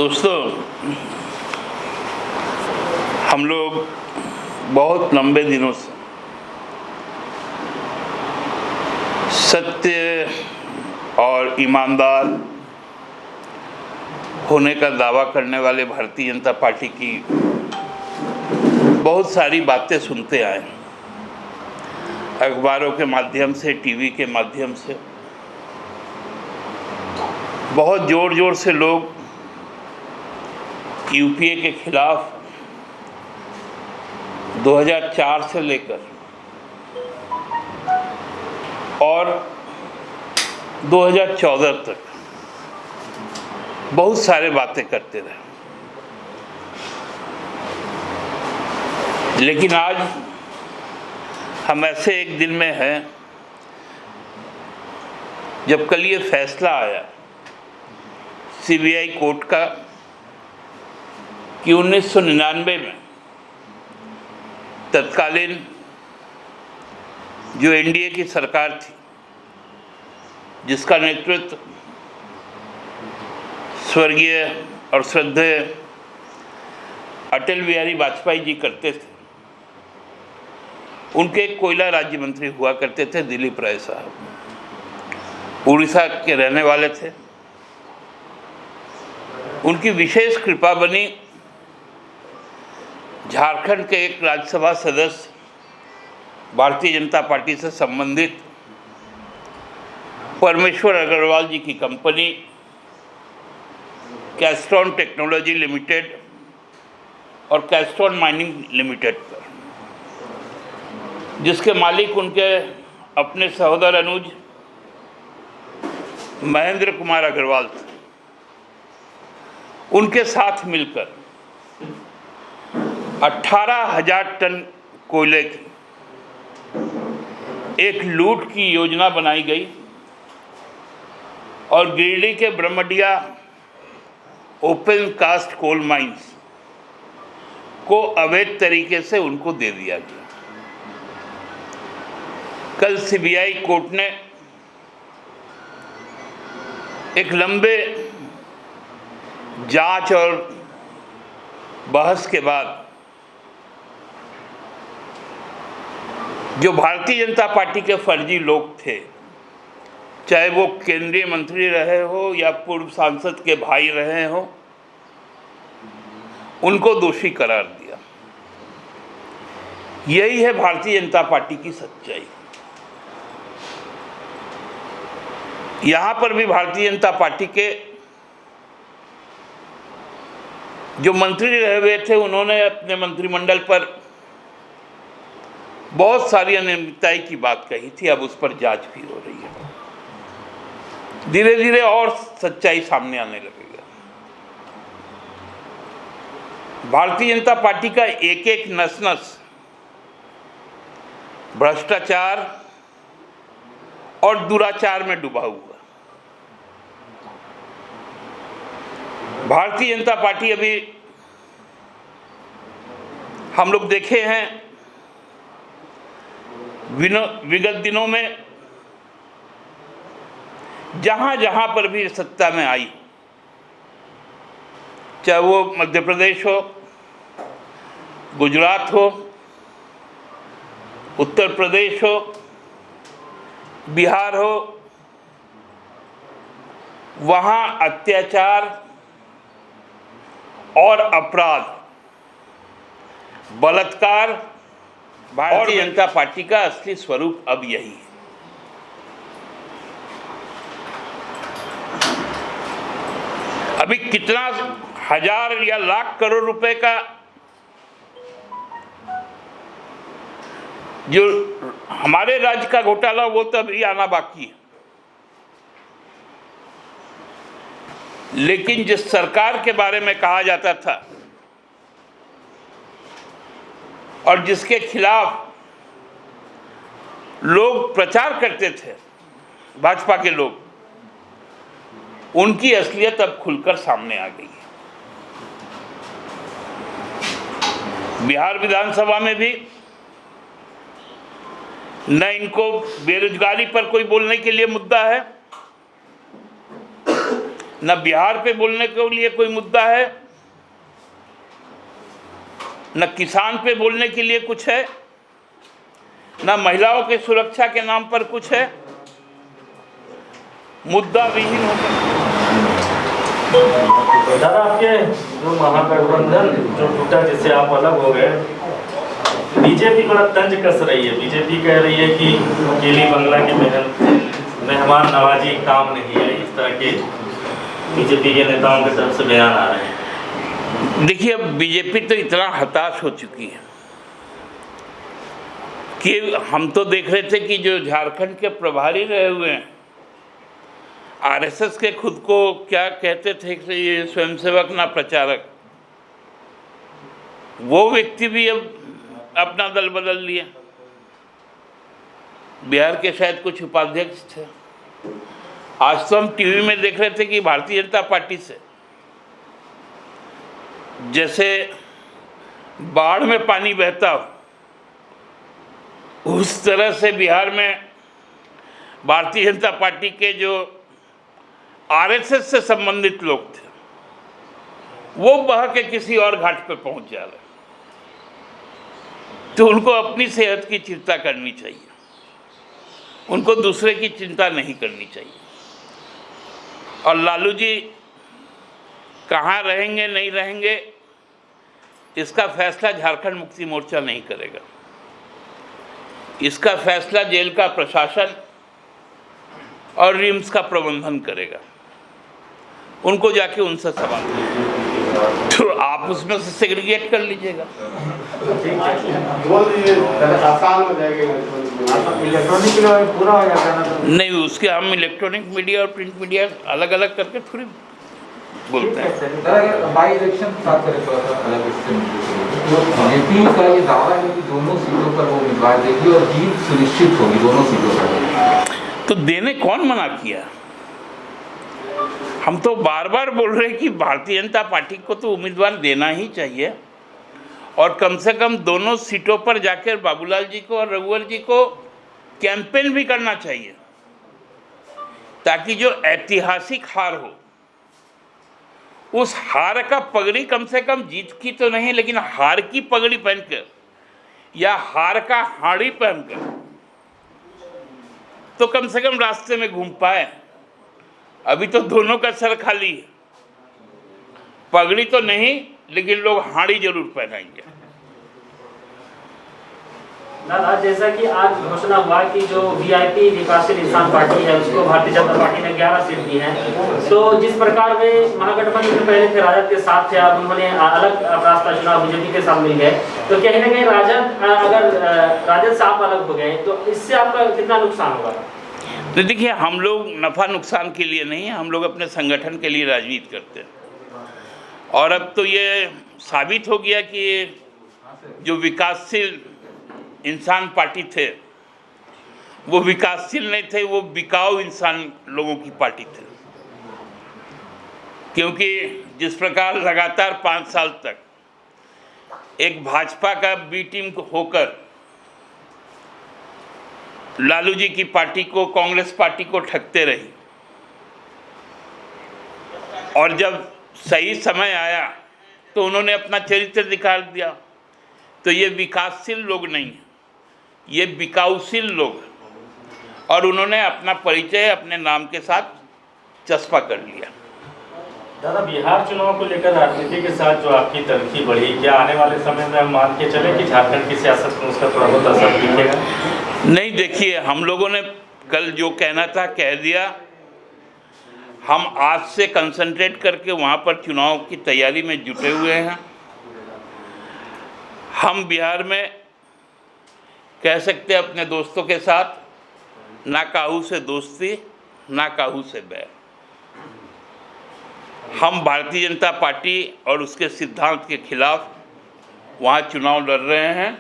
दोस्तों, हम लोग बहुत लंबे दिनों से सत्य और ईमानदार होने का दावा करने वाले भारतीय जनता पार्टी की बहुत सारी बातें सुनते आए, अखबारों के माध्यम से, टीवी के माध्यम से। बहुत ज़ोर ज़ोर से लोग यूपीए के खिलाफ 2004 से लेकर और 2014 तक बहुत सारे बातें करते रहे, लेकिन आज हम ऐसे एक दिन में हैं जब कल ये फैसला आया सीबीआई कोर्ट का कि 1999 में तत्कालीन जो एनडीए की सरकार थी, जिसका नेतृत्व स्वर्गीय और श्रद्धेय अटल बिहारी वाजपेयी जी करते थे, उनके एक कोयला राज्य मंत्री हुआ करते थे दिलीप राय साहब। उड़ीसा के रहने वाले थे। उनकी विशेष कृपा बनी झारखंड के एक राज्यसभा सदस्य भारतीय जनता पार्टी से संबंधित परमेश्वर अग्रवाल जी की कंपनी कैस्ट्रॉन टेक्नोलॉजी लिमिटेड और कैस्ट्रॉन माइनिंग लिमिटेड पर, जिसके मालिक उनके अपने सहोदर अनुज महेंद्र कुमार अग्रवाल थे, उनके साथ मिलकर 18,000 टन कोयले की एक लूट की योजना बनाई गई और गिरिडीह के ब्रह्मडिया ओपन कास्ट कोल माइंस को अवैध तरीके से उनको दे दिया गया। कल सीबीआई कोर्ट ने एक लंबे जांच और बहस के बाद जो भारतीय जनता पार्टी के फर्जी लोग थे, चाहे वो केंद्रीय मंत्री रहे हो या पूर्व सांसद के भाई रहे हो, उनको दोषी करार दिया। यही है भारतीय जनता पार्टी की सच्चाई। यहां पर भी भारतीय जनता पार्टी के जो मंत्री रहे हुए थे, उन्होंने अपने मंत्रिमंडल पर बहुत सारी अनियमितताएं की बात कही थी। अब उस पर जांच भी हो रही है। धीरे धीरे और सच्चाई सामने आने लगेगा। भारतीय जनता पार्टी का एक एक नस नस भ्रष्टाचार और दुराचार में डूबा हुआ। भारतीय जनता पार्टी अभी हम लोग देखे हैं विगत दिनों में जहां जहां पर भी सत्ता में आई, चाहे वो मध्य प्रदेश हो, गुजरात हो, उत्तर प्रदेश हो, बिहार हो, वहां अत्याचार और अपराध, बलात्कार भारतीय जनता पार्टी का असली स्वरूप अब यही है। अभी कितना हजार या लाख करोड़ रुपए का जो हमारे राज्य का घोटाला, वो तो अभी आना बाकी है। लेकिन जिस सरकार के बारे में कहा जाता था और जिसके खिलाफ लोग प्रचार करते थे, भाजपा के लोग, उनकी असलियत अब खुलकर सामने आ गई है। बिहार विधानसभा में भी न इनको बेरोजगारी पर कोई बोलने के लिए मुद्दा है, न बिहार पे बोलने के लिए कोई मुद्दा है, न किसान पे बोलने के लिए कुछ है, न महिलाओं के सुरक्षा के नाम पर कुछ है। मुद्दा विहीन हो गया। दादा, आपके जो महागठबंधन जो टूटा, जिससे आप अलग हो गए, बीजेपी बड़ा तंज कस रही है। बीजेपी कह रही है कि अकेली बंगला की मेहमान नवाजी काम नहीं है। इस तरह के बीजेपी के नेताओं की तरफ से बयान आ रहे हैं। देखिए, अब बीजेपी तो इतना हताश हो चुकी है कि हम तो देख रहे थे कि जो झारखंड के प्रभारी रहे हुए हैं, आरएसएस के खुद को क्या कहते थे कि ये स्वयंसेवक ना प्रचारक, वो व्यक्ति भी अब अपना दल बदल लिया। बिहार के शायद कुछ उपाध्यक्ष थे। आज तो हम टीवी में देख रहे थे कि भारतीय जनता पार्टी से जैसे बाढ़ में पानी बहता हो, उस तरह से बिहार में भारतीय जनता पार्टी के जो आरएसएस से संबंधित लोग थे, वो बह के किसी और घाट पर पहुंच जा रहे। तो उनको अपनी सेहत की चिंता करनी चाहिए, उनको दूसरे की चिंता नहीं करनी चाहिए। और लालू जी कहाँ रहेंगे नहीं रहेंगे, इसका फैसला झारखंड मुक्ति मोर्चा नहीं करेगा। इसका फैसला जेल का प्रशासन और रिम्स का प्रबंधन करेगा। उनको जाके उनसे सवाल तो आप उसमें से सेग्रीगेट कर लीजिएगा। आसान हो जाएगा, इलेक्ट्रॉनिक पूरा हो जाएगा। नहीं, उसके हम इलेक्ट्रॉनिक मीडिया और प्रिंट मीडिया अलग अलग करके थोड़ी बोलते हैं। बाई इलेक्शन बात करें थोड़ा सा अलग इससे, यूपी का ये दावा है कि दोनों सीटों पर वो उम्मीदवार देगी और जीत सुनिश्चित होगी दोनों सीटों पर। तो देने कौन मना किया? हम तो बार बार बोल रहे हैं कि भारतीय जनता पार्टी को तो उम्मीदवार देना ही चाहिए, और कम से कम दोनों सीटों पर जाकर बाबूलाल जी को और रघुवर जी को कैंपेन भी करना चाहिए, ताकि जो ऐतिहासिक हार हो, उस हार का पगड़ी कम से कम जीत की तो नहीं, लेकिन हार की पगड़ी पहनकर या हार का हाड़ी पहनकर तो कम से कम रास्ते में घूम पाए। अभी तो दोनों का सर खाली है, पगड़ी तो नहीं, लेकिन लोग हाड़ी जरूर पहनाएंगे। दादा, जैसा कि आज घोषणा हुआ कि जो वीआईपी विकासशील इंसान पार्टी है उसको भारतीय जनता पार्टी ने 11 सीट दी है, तो जिस प्रकार वे महागठबंधन में पहले थे, राजद के साथ थे, अब उन्होंने अलग रास्ता चुना, बीजेपी के साथ मिल गए, तो कहीं ना कहीं राजद से आप अलग हो गए, तो इससे आपका कितना नुकसान होगा? तो देखिए, हम लोग नफ़ा नुकसान के लिए नहीं, हम लोग अपने संगठन के लिए राजनीति करते हैं। और अब तो ये साबित हो गया कि जो विकासशील इंसान पार्टी थे वो विकासशील नहीं थे, वो बिकाऊ इंसान लोगों की पार्टी थे। क्योंकि जिस प्रकार लगातार 5 साल तक एक भाजपा का बी टीम होकर लालू जी की पार्टी को, कांग्रेस पार्टी को ठगते रही, और जब सही समय आया तो उन्होंने अपना चरित्र दिखा दिया। तो ये विकासशील लोग नहीं हैं, ये बिकाऊशील लोग हैं, और उन्होंने अपना परिचय अपने नाम के साथ चस्पा कर लिया। दादा, बिहार चुनाव को लेकर राजनीति के साथ जो आपकी तरक्की बढ़ी, क्या आने वाले समय में हम मान के चले कि झारखंड की सियासत में उसका थोड़ा बहुत असर दिखेगा? नहीं, देखिए, हम लोगों ने कल जो कहना था कह दिया। हम आज से कंसंट्रेट करके वहाँ पर चुनाव की तैयारी में जुटे हुए हैं। हम बिहार में कह सकते हैं अपने दोस्तों के साथ, ना काहू से दोस्ती ना काहू से बैर। हम भारतीय जनता पार्टी और उसके सिद्धांत के खिलाफ वहाँ चुनाव लड़ रहे हैं।